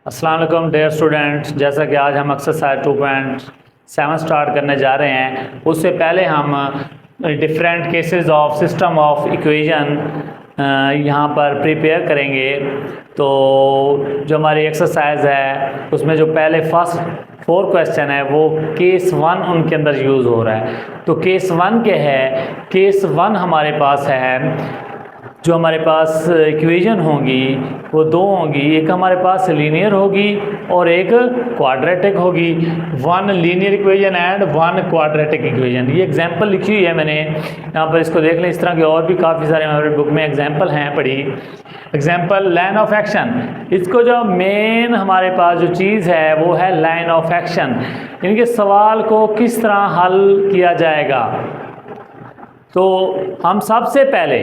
अस्सलाम वालेकुम dear students, जैसा कि आज हम एक्सरसाइज 2.7 स्टार्ट करने जा रहे हैं, उससे पहले हम different cases of system of equation यहाँ पर प्रिपेयर करेंगे। तो जो हमारी एक्सरसाइज है उसमें जो पहले फर्स्ट 4 क्वेश्चन है वो केस 1 उनके अंदर यूज़ हो रहा है। तो केस 1 के है, केस 1 हमारे पास है, जो हमारे पास इक्वेशन होंगी वो 2 होंगी, एक हमारे पास लीनियर होगी और एक क्वाड्रेटिक होगी। 1 linear equation and 1 quadratic equation. ये एग्जांपल लिखी हुई है मैंने यहाँ पर, इसको देख लें। इस तरह के और भी काफ़ी सारे हमारे बुक में एग्जांपल हैं पढ़ी। एग्जांपल लाइन ऑफ एक्शन, इसको जो मेन हमारे पास जो चीज़ है वो है लाइन ऑफ एक्शन, इनके सवाल को किस तरह हल किया जाएगा। तो हम सबसे पहले,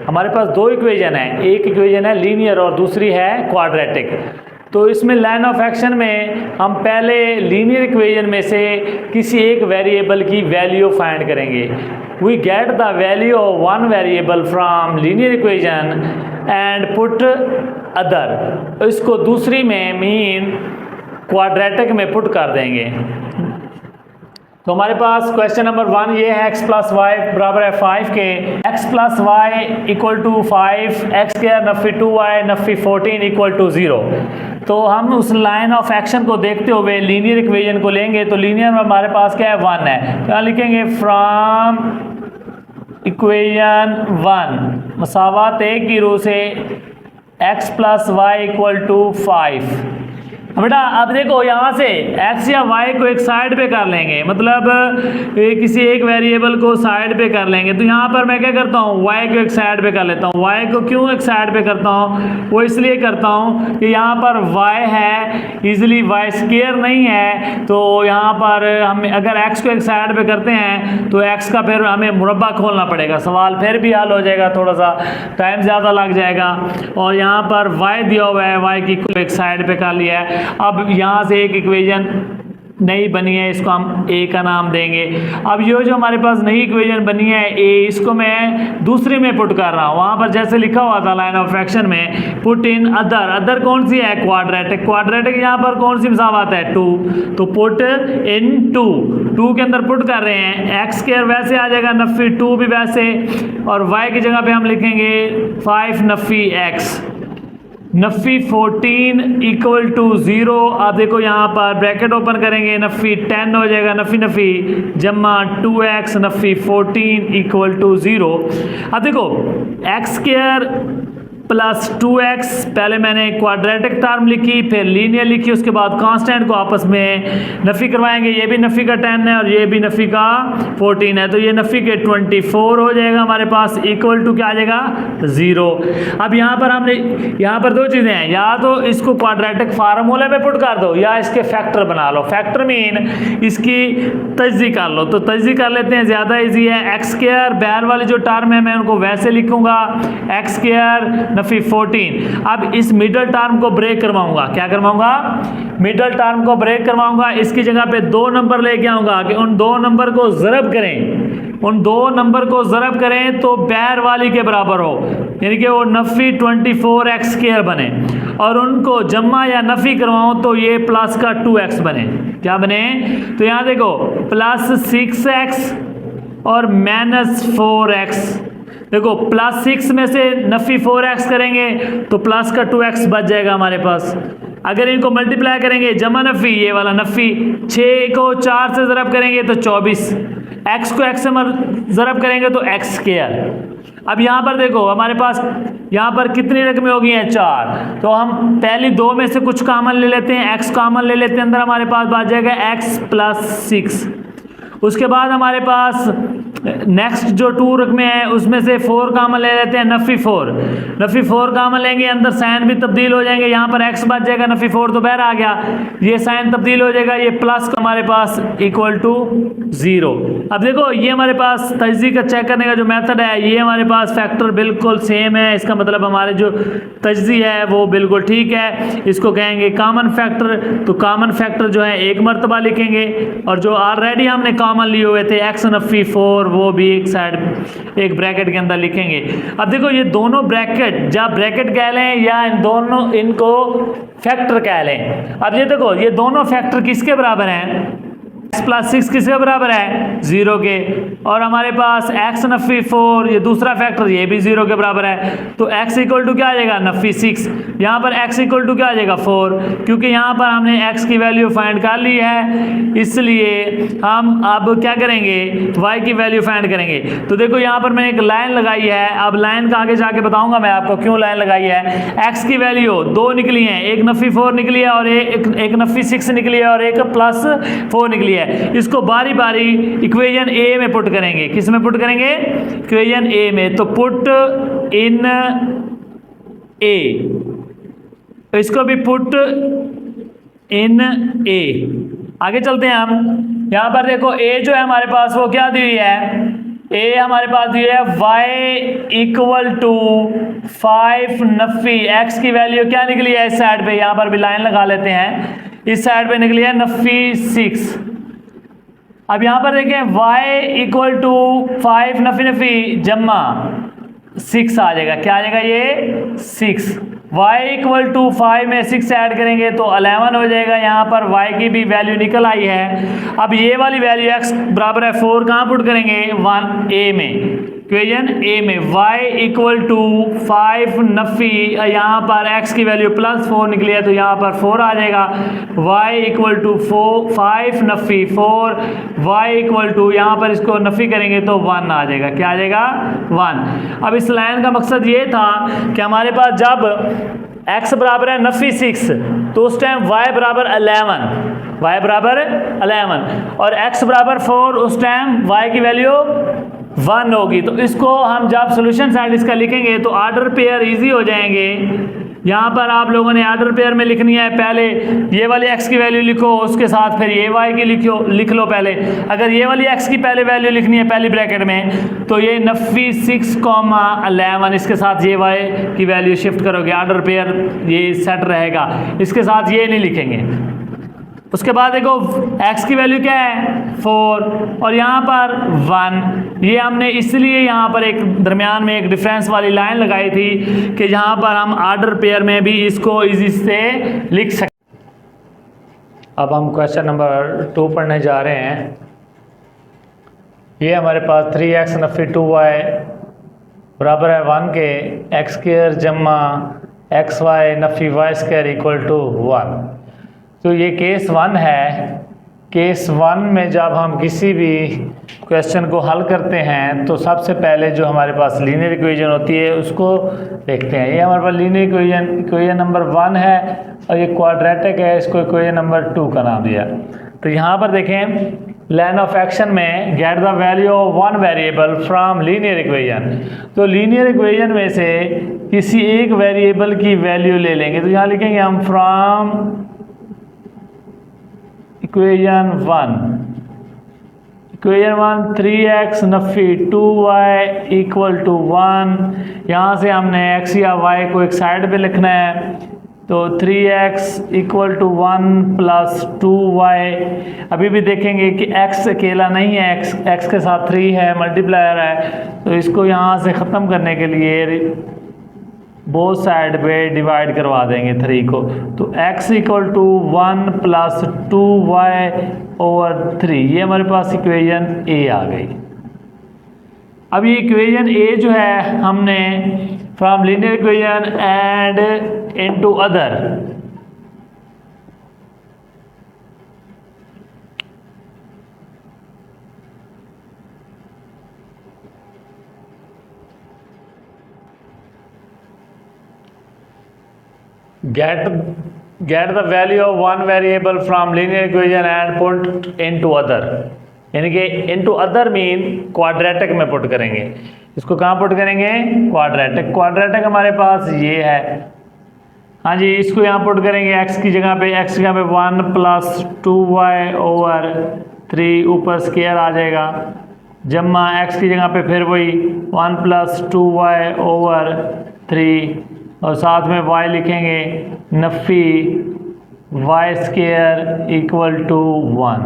हमारे पास 2 इक्वेशन है, एक इक्वेशन है लीनियर और दूसरी है क्वाड्रेटिक। तो इसमें लाइन ऑफ एक्शन में हम पहले लीनियर इक्वेशन में से किसी एक वेरिएबल की वैल्यू फाइंड करेंगे। We get the value of 1 variable from linear equation and put other, इसको दूसरी में मीन क्वाड्रेटिक में पुट कर देंगे। तो हमारे पास क्वेश्चन नंबर 1 ये है, x प्लस वाई बराबर है 5 के, x plus y equal to 5, x square नफी 2y नफी 14 इक्वल टू 0। तो हम उस लाइन ऑफ एक्शन को देखते हुए लीनियर इक्वेशन को लेंगे। तो लीनियर में हमारे पास क्या है, 1 है, तो यहाँ लिखेंगे फ्रॉम इक्वेशन 1 मसावत एक की रो से x plus y equal to 5। बेटा अब देखो, यहाँ से x या y को एक साइड पे कर लेंगे, मतलब किसी एक वेरिएबल को साइड पे कर लेंगे। तो यहाँ पर मैं क्या करता हूँ, y को एक साइड पे कर लेता हूँ। y को क्यों एक साइड पे करता हूँ, वो इसलिए करता हूँ कि यहाँ पर y है, इजीली y स्क्वायर नहीं है। तो यहाँ पर हम अगर x को एक साइड पे करते हैं तो x का फिर हमें मुरब्बा खोलना पड़ेगा, सवाल फिर भी हल हो जाएगा, थोड़ा सा टाइम ज़्यादा लग जाएगा। और यहाँ पर y दिया हुआ है, y की एक साइड पे कर लिया है। अब यहाँ से एक इक्वेशन नई बनी है, इसको हम a का नाम देंगे। अब ये जो हमारे पास नई इक्वेशन बनी है a, इसको मैं दूसरे में पुट कर रहा हूँ। वहाँ पर जैसे लिखा हुआ था लाइन ऑफ एक्शन में, पुट इन अदर। अदर कौन सी है, क्वाड्रेटिक। क्वाड्रेटिक यहाँ पर कौन सी मसावत है, 2, तो पुट इन 2 के अंदर पुट कर रहे हैं। एक्स स्क्वायर वैसे आ जाएगा, नफी 2 भी वैसे, और y की जगह पे हम लिखेंगे 5 नफी x नफी 14 इक्वल टू 0। अब देखो यहाँ पर ब्रैकेट ओपन करेंगे, नफी 10 हो जाएगा, नफी नफी जमा 2x नफी 14 इक्वल टू 0। अब देखो x स्क्वायर प्लस 2x, पहले मैंने क्वाड्रेटिक टर्म लिखी, फिर लीनियर लिखी, उसके बाद कांस्टेंट को आपस में नफ़ी करवाएंगे। ये भी नफ़ी का 10 है और ये भी नफ़ी का 14 है, तो ये नफ़ी के 24 हो जाएगा हमारे पास, इक्वल टू क्या आ जाएगा, 0। अब यहाँ पर हमने, यहाँ पर 2 चीज़ें हैं, या तो इसको क्वाड्रेटिक फार्मूले में पुट कर दो या इसके फैक्टर बना लो। फैक्टर मीन इसकी तजदी कर लो, तो तजदी कर लेते हैं, ज़्यादा ईजी है। एक्स स्क्वायर बैर वाली जो टर्म है मैं उनको वैसे लिखूंगा, एक्स स्क्वायर नफी 14। अब इस मिडल टर्म को ब्रेक करवाऊंगा, क्या करवाऊंगा, मिडल टर्म को ब्रेक करवाऊंगा। इसकी जगह पे 2 नंबर लेके आऊंगा कि उन 2 नंबर को ज़रब करें, उन 2 नंबर को ज़रब करें तो बैर वाली के बराबर हो, यानी कि वो नफी 24x स्क्वायर बने, और उनको जमा या नफी करवाऊं तो ये प्लस का 2x बने। क्या बने, तो यहाँ देखो प्लस 6x और माइनस 4x। देखो प्लस 6 में से नफ़ी 4x करेंगे तो प्लस का 2x बच जाएगा हमारे पास। अगर इनको मल्टीप्लाई करेंगे, जमा नफ़ी, ये वाला नफ़ी, 6 को 4 से ज़रब करेंगे तो 24, x को x से ज़रब करेंगे तो x स्क्वायर। अब यहाँ पर देखो हमारे पास यहाँ पर कितनी रकमें हो गई हैं, 4। तो हम पहली 2 में से कुछ कॉमन ले लेते हैं, x कॉमन ले लेते हैं, अंदर हमारे पास बच जाएगा x प्लस 6। उसके बाद हमारे पास नेक्स्ट जो 2 रकमें हैं उसमें से 4 कॉमन ले लेते हैं, नफ़ी 4, नफ़ी 4 कॉमन लेंगे, अंदर साइन भी तब्दील हो जाएंगे, यहाँ पर x बच जाएगा, नफ़ी 4 तो बाहर आ गया, ये साइन तब्दील हो जाएगा, ये प्लस का हमारे पास इक्वल टू 0। अब देखो ये हमारे पास तजदी का चेक करने का जो मेथड है, ये हमारे पास फैक्टर बिल्कुल सेम है, इसका मतलब हमारे जो तजदी है वो बिल्कुल ठीक है। इसको कहेंगे कॉमन फैक्टर। तो कॉमन फैक्टर जो है 1 मरतबा लिखेंगे, और जो ऑलरेडी हमने कॉमन लिए हुए थे x नफ़ी 4 वो भी एक साइड एक ब्रैकेट के अंदर लिखेंगे। अब देखो ये दोनों ब्रैकेट, जब ब्रैकेट कह लें या इन दोनों इनको फैक्टर कह लें। अब ये देखो ये दोनों फैक्टर किसके बराबर हैं? x प्लस 6 किसके बराबर है? 0 के। और हमारे पास x नफी 4, ये दूसरा फैक्टर ये भी 0 के बराबर है। तो x इक्वल टू क्या आ जाएगा? नफी 6। यहाँ पर x इक्वल टू क्या आ जाएगा? 4, क्योंकि यहाँ पर हमने x की वैल्यू फाइंड कर ली है, इसलिए हम अब क्या करेंगे? y की वैल्यू फाइंड करेंगे। तो देखो यहाँ पर मैंने एक लाइन लगाई है, अब लाइन का आगे जाके बताऊंगा मैं आपको क्यों लाइन लगाई है। x की वैल्यू 2 निकली है, एक नफी 4 निकली है और एक नफी 6 निकली है और एक प्लस 4 निकली है। इसको बारी बारी इक्वेशन ए में पुट करेंगे। किस में पुट करेंगे? इक्वेशन ए में। तो पुट इन ए, इसको भी पुट इन ए। आगे चलते हैं हम। यहां पर देखो ए जो है हमारे पास वो क्या दी हुई है? ए हमारे पास दी है y इक्वल टू 5 नफी। x की वैल्यू क्या निकली है इस साइड पे? यहां पर भी लाइन लगा लेते हैं। इस साइड पे निकली है नफी 6। अब यहां पर देखें y इक्वल टू 5 नफी नफी जमा 6 आ जाएगा। क्या आ जाएगा? ये 6। y इक्वल टू 5 में 6 ऐड करेंगे तो 11 हो जाएगा। यहाँ पर y की भी वैल्यू निकल आई है। अब ये वाली वैल्यू x बराबर है 4 कहाँ पुट करेंगे? 1 a में, इक्वेशन ए में। y इक्वल टू 5 नफी, यहाँ पर x की वैल्यू प्लस 4 निकली है तो यहाँ पर 4 आ जाएगा। y इक्वल टू 5 नफी 4, y इक्वल टू यहाँ पर इसको नफी करेंगे तो 1 आ जाएगा। क्या आ जाएगा? 1। अब इस लाइन का मकसद ये था कि हमारे पास जब x बराबर है नफी 6 तो उस टाइम y बराबर 11, y बराबर 11 और x बराबर 4, उस टाइम y की वैल्यू 1 होगी। तो इसको हम जब सोल्यूशन साइड इसका लिखेंगे तो ऑर्डर पेयर इजी हो जाएंगे। यहाँ पर आप लोगों ने ऑर्डर पेयर में लिखनी है, पहले ये वाली x की वैल्यू लिखो, उसके साथ फिर ये y की लिख लो पहले। अगर ये वाली x की पहले वैल्यू लिखनी है पहली ब्रैकेट में तो ये नफी 6,11, इसके साथ ये y की वैल्यू शिफ्ट करोगे, ऑर्डर पेयर ये सेट रहेगा, इसके साथ ये नहीं लिखेंगे। उसके बाद देखो x की वैल्यू क्या है? 4 और यहाँ पर 1। ये हमने इसलिए यहाँ पर एक दरमियान में एक डिफरेंस वाली लाइन लगाई थी कि यहाँ पर हम ऑर्डर पेयर में भी इसको इजी से लिख सकते। अब हम क्वेश्चन नंबर 2 पढ़ने जा रहे हैं। ये हमारे पास 3x नफी 2y बराबर है 1 के, x स्क्वायर जमा xy नफी y स्क्वायर इक्वल टू 1। तो ये केस 1 है। केस 1 में जब हम किसी भी क्वेश्चन को हल करते हैं तो सबसे पहले जो हमारे पास लीनियर इक्वेशन होती है उसको देखते हैं। ये हमारे पास लीनियर इक्वेशन नंबर 1 है और ये क्वाड्रेटिक है, इसको इक्वेशन नंबर 2 का नाम दिया। तो यहाँ पर देखें लाइन ऑफ एक्शन में gate the value of one variable from linear equation. तो लीनियर इक्वेशन में से किसी एक वेरिएबल की वैल्यू ले लेंगे। तो यहाँ लिखेंगे हम फ्रॉम इक्वेशन 1 3x नफी 2y इक्वल टू 1। यहाँ से हमने x या y को एक साइड पे लिखना है। तो 3x equal to 1 plus 2y। अभी भी देखेंगे कि x अकेला नहीं है, x के साथ 3 है, मल्टीप्लायर है। तो इसको यहाँ से ख़त्म करने के लिए बोथ साइड पे डिवाइड करवा देंगे 3 को। तो x equal to 1 plus 2y over 3। ये हमारे पास इक्वेशन ए आ गई। अब ये इक्वेशन ए जो है हमने from linear equation and into other, get the value of one variable from linear equation and put into other। यानी कि into other मीन क्वाड्रेटिक में पुट करेंगे। इसको कहाँ पुट करेंगे? क्वाड्रेटिक हमारे पास ये है। हाँ जी, इसको यहाँ पुट करेंगे x की जगह पे 1 प्लस 2y ओवर 3, ऊपर स्क्वायर आ जाएगा, जमा x की जगह पे फिर वही 1 प्लस 2y ओवर 3 और साथ में y लिखेंगे नफी y स्क्वायर इक्वल टू 1।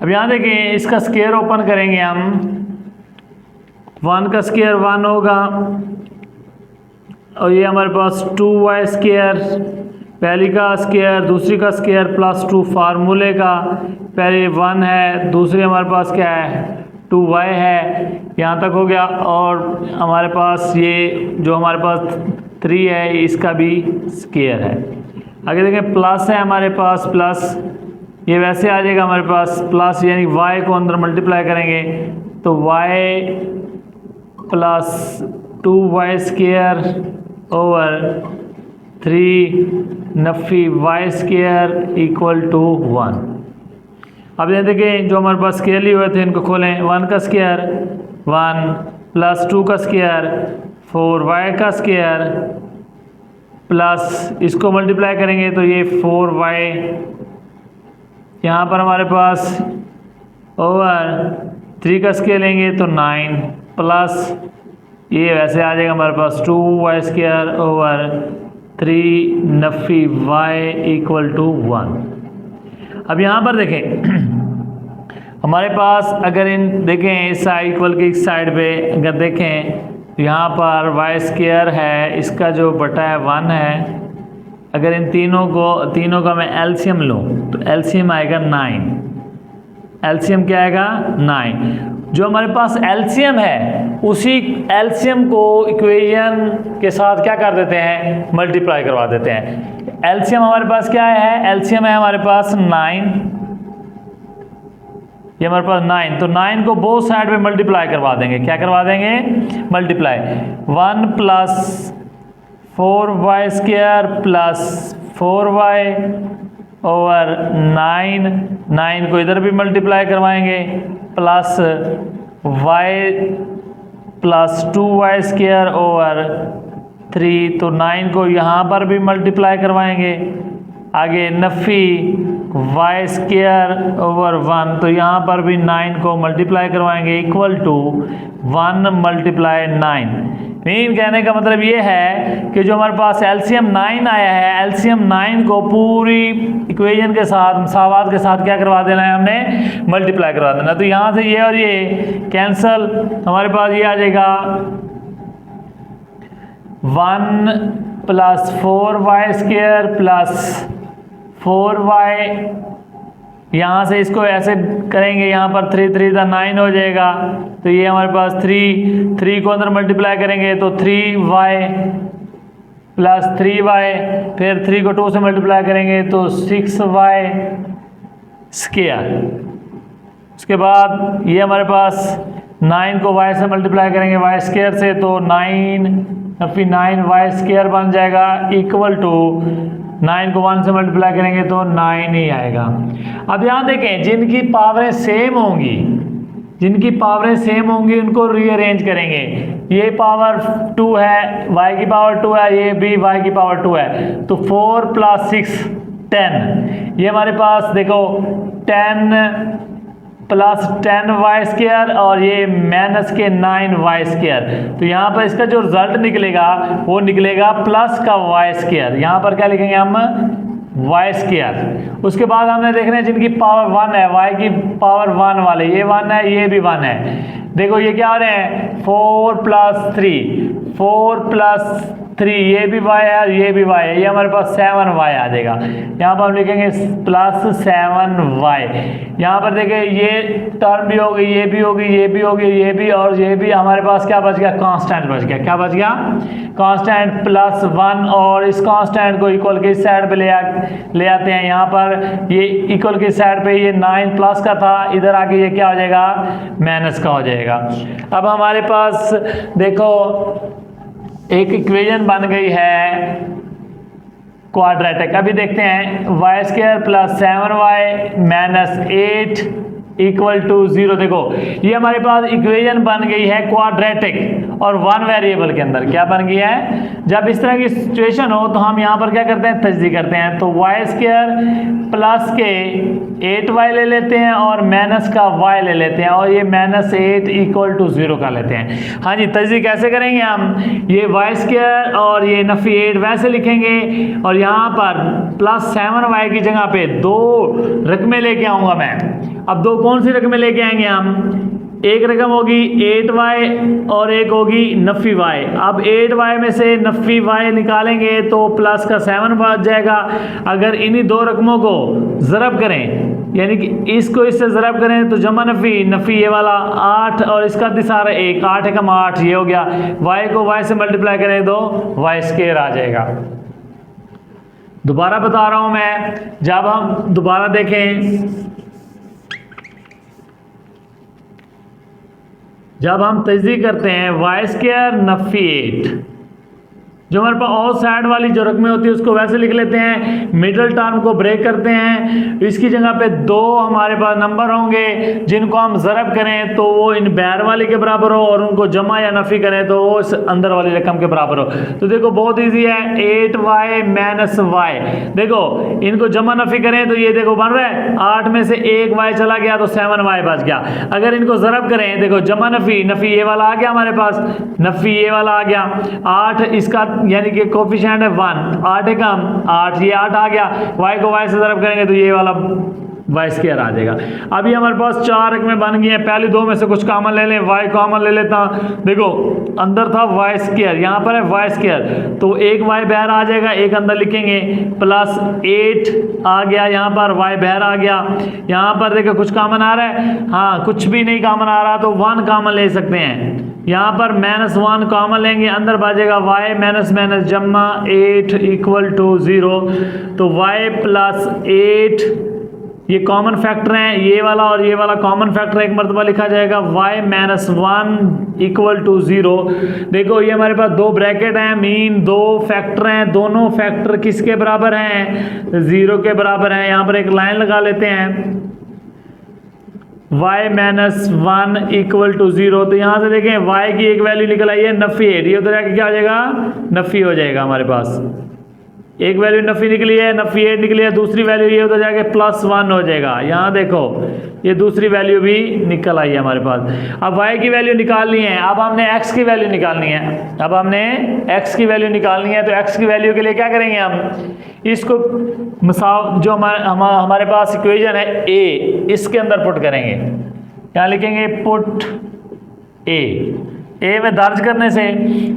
अब यहाँ देखें, इसका स्क्वायर ओपन करेंगे हम, 1 का स्क्वायर 1 होगा और ये हमारे पास 2y स्क्वायर, पहली का स्क्वायर दूसरी का स्क्वायर प्लस 2 फार्मूले का, पहले 1 है, दूसरी हमारे पास क्या है 2y है, यहाँ तक हो गया। और हमारे पास ये जो हमारे पास 3 है इसका भी स्क्वायर है। आगे देखें प्लस है हमारे पास, प्लस ये वैसे आ जाएगा हमारे पास प्लस, यानी y को अंदर मल्टीप्लाई करेंगे तो y plus 2y square over 3 नफ़ी y स्क्वायर इक्वल टू 1। अब ये देखें जो हमारे पास स्क्वायर लिए हुए थे इनको खोलें, 1 का स्क्वायर 1 प्लस 2 का स्क्वायर 4y का स्क्वायर प्लस इसको मल्टीप्लाई करेंगे तो ये 4y, यहाँ पर हमारे पास ओवर 3 का स्क्वायर लेंगे तो 9 प्लस ये वैसे आ जाएगा हमारे पास 2y स्क्वायर ओवर 3 नफ़ी y इक्वल टू 1। अब यहाँ पर देखें हमारे पास अगर इन देखें इस साइड इक्वल की इस साइड पे अगर देखें तो यहाँ पर y स्क्वायर है, इसका जो बटा है 1 है। अगर इन तीनों का मैं एलसीएम लूँ तो एलसीएम आएगा 9। एलसीएम क्या आएगा 9। जो हमारे पास एलसीएम है उसी एलसीएम को इक्वेशन के साथ क्या कर देते हैं, मल्टीप्लाई करवा देते हैं। एलसीएम हमारे पास क्या है, एलसीएम है हमारे पास 9, ये हमारे पास 9, तो 9 को बोथ साइड पे मल्टीप्लाई करवा देंगे। क्या करवा देंगे, multiply. 1 plus 4y square plus 4y over 9 को इधर भी मल्टीप्लाई करवाएंगे plus y plus 2y square over 3, तो 9 को यहाँ पर भी मल्टीप्लाई करवाएंगे। आगे नफ़ी y स्क्वायर ओवर 1, तो यहाँ पर भी 9 को मल्टीप्लाई करवाएंगे इक्वल टू 1 मल्टीप्लाई 9। मीन कहने का मतलब ये है कि जो हमारे पास एलसीएम 9 आया है, एलसीएम 9 को पूरी इक्वेशन के साथ मसावात के साथ क्या करवा देना है, हमने मल्टीप्लाई करवा देना। तो यहाँ से ये और ये कैंसल, हमारे पास ये आ जाएगा 1 plus 4y square plus 4y, यहाँ से इसको ऐसे करेंगे, यहाँ पर 3 3 9 हो जाएगा, तो ये हमारे पास 3 को अंदर मल्टीप्लाई करेंगे तो 3y प्लस 3y, फिर 3 को 2 से मल्टीप्लाई करेंगे तो 6y स्क्वायर। उसके बाद ये हमारे पास 9 को y से मल्टीप्लाई करेंगे y स्क्वायर से, तो 9y स्क्वायर बन जाएगा इक्वल टू 9 को 1 से मल्टीप्लाई करेंगे तो 9 ही आएगा। अब यहाँ देखें जिनकी पावरें सेम होंगी उनको रीअरेंज करेंगे। ये पावर 2 है, y की पावर 2 है, ये भी y की पावर 2 है, तो 4 प्लस 6 10। ये हमारे पास देखो 10 प्लस 10y स्क्वायर और ये माइनस के 9y स्क्वायर, तो यहाँ पर इसका जो रिजल्ट निकलेगा वो निकलेगा प्लस का y स्क्वायर। यहाँ पर क्या लिखेंगे हम, y स्क्वायर। उसके बाद हमने देखना है जिनकी पावर 1 है, y की पावर 1 वाले, ये 1 है ये भी 1 है। देखो ये क्या आ रहे हैं 4 प्लस 3, ये भी y है और ये भी y है, ये हमारे पास 7y आ जाएगा। यहाँ पर हम लिखेंगे प्लस 7y। यहाँ पर देखिए ये टर्म भी होगी, ये भी होगी, ये भी होगी, ये भी और ये भी, हमारे पास क्या बच गया, कांस्टेंट बच गया। क्या बच गया, कांस्टेंट प्लस 1, और इस कांस्टेंट को इक्वल के इस साइड पे ले आते हैं। यहाँ पर ये इक्वल के साइड पे ये 9 प्लस का था, इधर आके ये क्या हो जाएगा, माइनस का हो जाएगा। अब हमारे पास देखो एक इक्वेशन बन गई है क्वाड्रेटिक। अभी देखते हैं y square plus 7y minus 8 equal to 0। देखो ये हमारे पास इक्वेशन बन गई है क्वाड्रेटिक और 1 वेरिएबल के अंदर। क्या बन गई है, जब इस तरह की सिचुएशन हो तो हम यहाँ पर क्या करते हैं, तजदीद करते हैं। तो y स्क्वायर प्लस के 8y ले लेते हैं और माइनस का y ले लेते हैं और ये -8 इक्वल टू 0 का लेते हैं। हाँ जी, तजदीद कैसे करेंगे हम, ये y² और ये नफी 8 वैसे लिखेंगे और यहाँ पर +7y की जगह पे 2 रकमें लेके आऊँगा मैं। अब 2 कौन सी रकमें लेके आएंगे हम, एक रकम होगी 8y और एक होगी नफी y। अब 8y में से नफी y निकालेंगे तो प्लस का 7 बच जाएगा। अगर इन्हीं 2 रकमों को ज़रब करें, यानी कि इसको इससे ज़रब करें तो जमा नफी ये वाला 8 और इसका दिसारा 1, 8 एकम 8 ये हो गया। y को y से मल्टीप्लाई करें तो y² आ जाएगा। दोबारा बता रहा हूँ मैं, जब हम दोबारा देखें, जब हम तजदीद करते हैं y² नफी 8, जो हमारे पास ऑल साइड वाली जो रकमें होती है उसको वैसे लिख लेते हैं, मिडिल टर्म को ब्रेक करते हैं, इसकी जगह पे 2 हमारे पास नंबर होंगे जिनको हम ज़रब करें तो वो इन बैर वाली के बराबर हो और उनको जमा या नफ़ी करें तो वो इस अंदर वाली रकम के बराबर हो। तो देखो बहुत ईजी है, 8y माइनस y, देखो इनको जमा नफ़ी करें तो ये देखो बन रहा है 8 में से 1 y चला गया तो 7y बच गया। अगर इनको ज़रब करें, देखो जमा नफ़ी ये वाला आ गया हमारे पास, नफ़ी ये वाला आ गया, 8 इसका यानी कि कोफिशिएंट है 1, 8 एकम 8, ये 8 आ गया, y को y से ज़रब करेंगे तो ये वाला y² आ जाएगा। अभी हमारे पास 4 रकमें बन गई हैं, पहले 2 में से कुछ कॉमन ले लें, y कॉमन ले लेता हूँ। देखो अंदर था y², यहाँ पर है y² तो एक y बाहर आ जाएगा, एक अंदर लिखेंगे, +8 आ गया, यहाँ पर y बाहर आ गया। यहाँ पर देखो कुछ कॉमन आ रहा है, हाँ कुछ भी नहीं कॉमन आ रहा तो 1 कॉमन ले सकते हैं। यहाँ पर -1 कॉमन लेंगे, अंदर बचेगा y माइनस माइनस जमा 8 इक्वल टू 0, तो y +8 ये कॉमन फैक्टर हैं, ये वाला और ये वाला कॉमन फैक्टर एक मरतबा लिखा जाएगा, y -1 इक्वल टू 0। देखो ये हमारे पास 2 ब्रैकेट हैं, मीन 2 फैक्टर हैं, दोनों फैक्टर किसके बराबर हैं, 0 के बराबर हैं। यहाँ पर एक लाइन लगा लेते हैं, y -1 इक्वल टू 0, तो यहाँ से देखें y की एक वैल्यू निकल आई है नफी 8, ये उधर जाके क्या हो जाएगा, नफी हो जाएगा। हमारे पास एक वैल्यू नफी निकली है, नफी 8 निकली है, दूसरी वैल्यू ये उधर जाके +1 हो जाएगा। यहाँ देखो ये दूसरी वैल्यू भी निकल आई है हमारे पास। अब y की वैल्यू निकालनी है, अब हमने x की वैल्यू निकालनी है, अब हमने x की वैल्यू निकालनी है। तो x की वैल्यू के लिए क्या करेंगे हम, इसको जो हमारे पास इक्वेशन है a, इसके अंदर पुट करेंगे। यहाँ लिखेंगे पुट a में दर्ज करने से,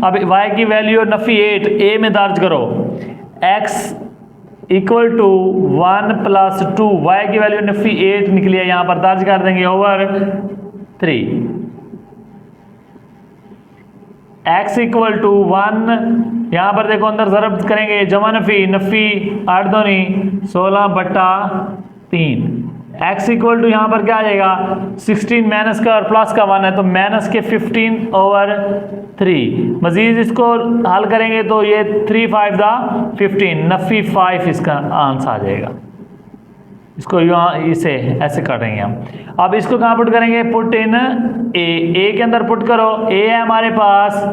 अब y की वैल्यू नफी 8 a में दर्ज करो, x इक्वल टू 1 + 2, y की वैल्यू नफी 8 निकली है, यहाँ पर दर्ज कर देंगे ओवर 3, x इक्वल टू 1, यहाँ पर देखो अंदर ज़रब करेंगे, जमा नफी 8 दूनी 16/3, x इक्वल टू यहाँ पर क्या आ जाएगा 16 माइनस का और प्लस का 1 है तो माइनस के 15/3। मजीद इसको हल करेंगे तो ये 3 5 15, नफी 5 इसका आंसर आ जाएगा। इसको यहाँ इसे ऐसे करेंगे हम। अब इसको कहाँ पुट करेंगे, पुट इन a के अंदर पुट करो, a है हमारे पास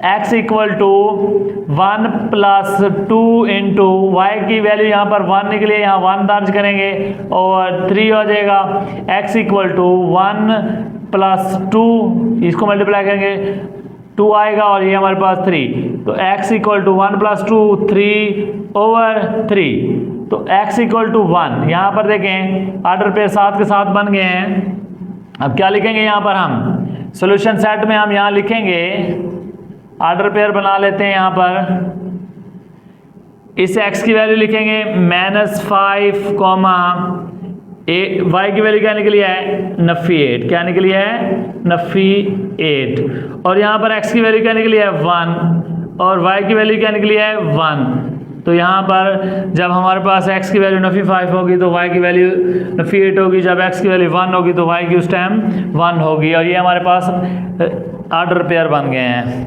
x equal to 1 + 2 into y की वैल्यू यहाँ पर 1 निकली है, यहाँ 1 दर्ज करेंगे और 3 हो जाएगा। x इक्वल टू 1 + 2, इसको मल्टीप्लाई करेंगे 2 आएगा और ये हमारे पास 3, तो x इक्वल टू 1 + 2 3/3, तो x इक्वल टू 1। यहाँ पर देखें आर्डर पे 7 के 7 बन गए हैं। अब क्या लिखेंगे यहाँ पर, हम सॉल्यूशन सेट में हम यहाँ लिखेंगे, आर्डर पेयर बना लेते हैं। यहाँ पर इस x की वैल्यू लिखेंगे -5, y की वैल्यू क्या निकली है, नफी 8, क्या निकली है, नफी 8, और यहाँ पर x की वैल्यू क्या निकली है 1 और y की वैल्यू क्या निकली है 1। तो यहाँ पर जब हमारे पास x की वैल्यू नफी 5 होगी तो y की वैल्यू नफी 8 होगी, जब x की वैल्यू 1 होगी तो y की उस टाइम 1 होगी, और ये हमारे पास आर्डर पेयर बन गए हैं।